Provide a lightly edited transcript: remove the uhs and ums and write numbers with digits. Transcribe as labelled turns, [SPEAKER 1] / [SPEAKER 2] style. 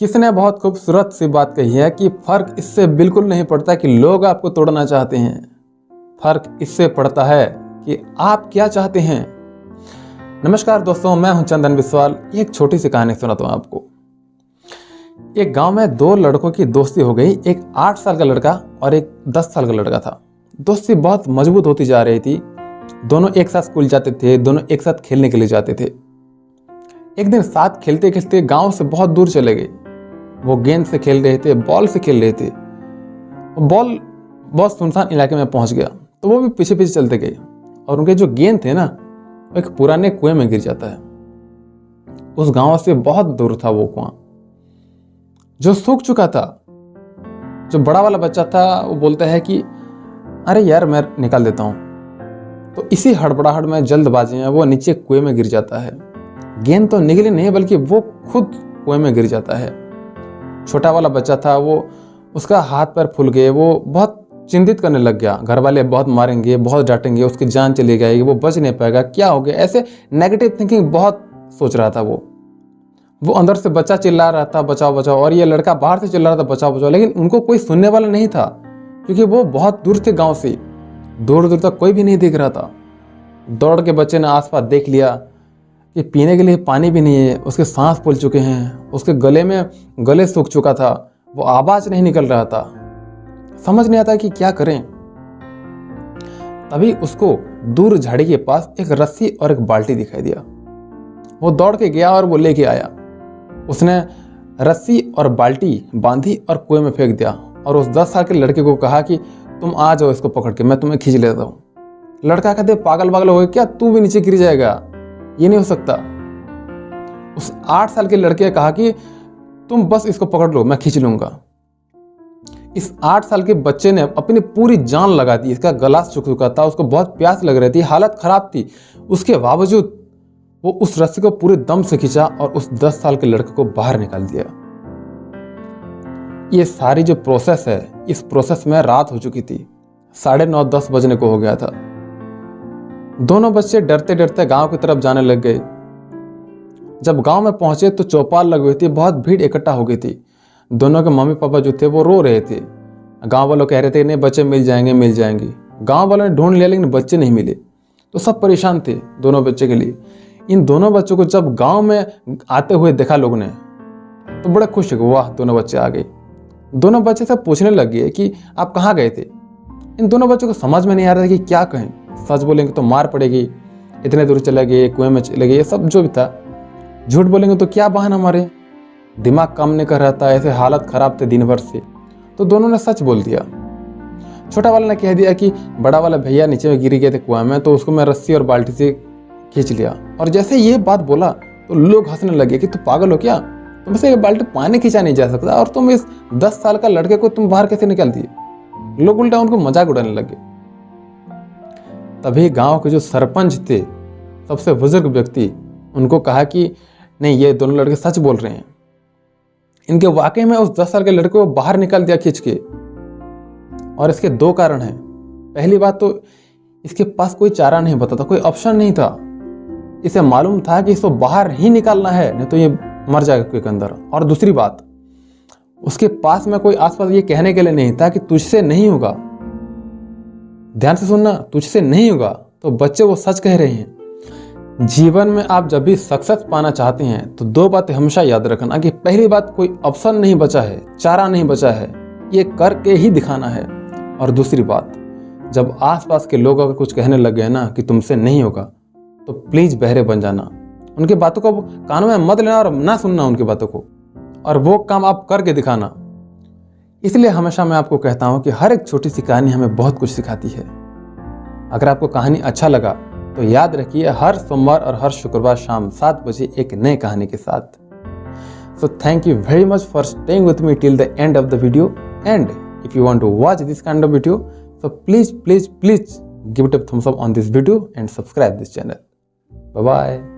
[SPEAKER 1] किसी ने बहुत खूबसूरत सी बात कही है कि फ़र्क इससे बिल्कुल नहीं पड़ता कि लोग आपको तोड़ना चाहते हैं, फ़र्क इससे पड़ता है कि आप क्या चाहते हैं। नमस्कार दोस्तों, मैं हूं चंदन बिस्वाल। एक छोटी सी कहानी सुनाता हूं आपको। एक गांव में दो लड़कों की दोस्ती हो गई। एक 8 साल का लड़का और एक 10 साल का लड़का था। दोस्ती बहुत मजबूत होती जा रही थी। दोनों एक साथ स्कूल जाते थे, दोनों एक साथ खेलने के लिए जाते थे। एक दिन साथ खेलते खेलते गांव से बहुत दूर चले गए। वो गेंद से खेल रहे थे, बॉल से खेल रहे थे। बॉल बहुत सुनसान इलाके में पहुंच गया तो वो भी पीछे पीछे चलते गए और उनके जो गेंद थे ना, वो एक पुराने कुएं में गिर जाता है। उस गांव से बहुत दूर था वो कुआं, जो सूख चुका था। जो बड़ा वाला बच्चा था वो बोलता है कि अरे यार, मैं निकाल देता हूं। तो इसी हड़बड़ाहट में, जल्दबाजी में वो नीचे कुएं में गिर जाता है। गेंद तो निकली नहीं बल्कि वो खुद कुएं में गिर जाता है। छोटा वाला बच्चा था, वो उसका हाथ पैर फूल गए। वो बहुत चिंतित करने लग गया। घर वाले बहुत मारेंगे, बहुत डांटेंगे, उसकी जान चली जाएगी, वो बच नहीं पाएगा, क्या हो गया, ऐसे नेगेटिव थिंकिंग बहुत सोच रहा था। वो अंदर से बच्चा चिल्ला रहा था बचाओ बचाओ, और ये लड़का बाहर से चिल्ला रहा था बचाओ बचाओ, लेकिन उनको कोई सुनने वाला नहीं था क्योंकि वो बहुत दूर थे। गाँव से दूर दूर तक कोई भी नहीं दिख रहा था। दौड़ के बच्चे ने आसपास देख लिया कि पीने के लिए पानी भी नहीं है, उसके सांस फूल चुके हैं, उसके गले सूख चुका था, वो आवाज नहीं निकल रहा था। समझ नहीं आता कि क्या करें। तभी उसको दूर झाड़ी के पास एक रस्सी और एक बाल्टी दिखाई दिया। वो दौड़ के गया और वो लेके आया। उसने रस्सी और बाल्टी बांधी और कुएं में फेंक दिया और उस 10 साल के लड़के को कहा कि तुम आ जाओ इसको पकड़ के, मैं तुम्हें खींच लेता हूं। लड़का कहते पागल हो गया क्या, तू भी नीचे गिर जाएगा, ये नहीं हो सकता। उस 8 साल के लड़के ने कहा कि तुम बस इसको पकड़ लो, मैं खींच लूंगा। इस 8 साल के बच्चे ने अपनी पूरी जान लगा दी। इसका गला सूख चुका था, उसको बहुत प्यास लग रही थी, हालत खराब थी। उसके बावजूद वो उस रस्सी को पूरे दम से खींचा और उस 10 साल के लड़के को बाहर निकाल दिया। ये सारी जो प्रोसेस है, इस प्रोसेस में रात हो चुकी थी। 9:30-10 बजने को हो गया था। दोनों बच्चे डरते डरते गांव की तरफ जाने लग गए। जब गांव में पहुंचे तो चौपाल लगी हुई थी, बहुत भीड़ इकट्ठा हो गई थी। दोनों के मम्मी पापा जो थे वो रो रहे थे। गांव वालों कह रहे थे नहीं, बच्चे मिल जाएंगे। गांव वालों ने ढूंढ लिया लेकिन बच्चे नहीं मिले। तो सब परेशान थे दोनों बच्चे के लिए। इन दोनों बच्चों को जब गांव में आते हुए देखा लोगों ने तो बड़े खुश हुए, वाह दोनों बच्चे आ गए। दोनों बच्चे से पूछने लग गए कि आप कहाँ गए थे। इन दोनों बच्चों को समझ में नहीं आ रहा था कि क्या कहें। सच बोलेंगे तो मार पड़ेगी, इतने दूर चले गए, कुएं में चले गए, ये सब जो भी था। झूठ बोलेंगे तो क्या बहाना मारे, दिमाग काम नहीं कर रहा था, ऐसे हालत खराब थे दिन भर से। तो दोनों ने सच बोल दिया। छोटा वाला ने कह दिया कि बड़ा वाला भैया नीचे में गिर गए थे कुआं में, तो उसको मैं रस्सी और बाल्टी से खींच लिया। और जैसे ये बात बोला तो लोग हंसने लगे कि तू पागल हो क्या, तुमसे ये बाल्टी पानी खींचा नहीं जा सकता और तुम इस 10 साल का लड़के को तुम बाहर कैसे निकाल दिए। लोग उल्टा उनको मजाक उड़ाने लगे। तभी गांव के जो सरपंच थे, सबसे बुजुर्ग व्यक्ति, उनको कहा कि नहीं, ये दोनों लड़के सच बोल रहे हैं। इनके वाकई में उस 10 साल के लड़के को बाहर निकाल दिया खींच के। और इसके 2 कारण हैं। पहली बात तो इसके पास कोई चारा नहीं बता था, कोई ऑप्शन नहीं था। इसे मालूम था कि इसको बाहर ही निकालना है, नहीं तो ये मर जाएगा कुएं के अंदर। और दूसरी बात, उसके पास में कोई आसपास ये कहने के लिए नहीं था कि तुझसे नहीं होगा। ध्यान से सुनना, तुझसे नहीं होगा। तो बच्चे वो सच कह रहे हैं। जीवन में आप जब भी सक्सेस पाना चाहते हैं तो 2 बातें हमेशा याद रखना कि पहली बात, कोई ऑप्शन नहीं बचा है, चारा नहीं बचा है, ये करके ही दिखाना है। और दूसरी बात, जब आसपास के लोग अगर कुछ कहने लग गए ना कि तुमसे नहीं होगा, तो प्लीज बहरे बन जाना। उनकी बातों को कानों में मत लेना और ना सुनना उनकी बातों को, और वो काम आप करके दिखाना। इसलिए हमेशा मैं आपको कहता हूं कि हर एक छोटी सी कहानी हमें बहुत कुछ सिखाती है। अगर आपको कहानी अच्छा लगा तो याद रखिए, हर सोमवार और हर शुक्रवार शाम 7 बजे एक नई कहानी के साथ। So thank you very much for staying with me till the end of the video, and if you want to watch this kind of video, so please give it a thumbs up on this video and subscribe this channel. Bye bye.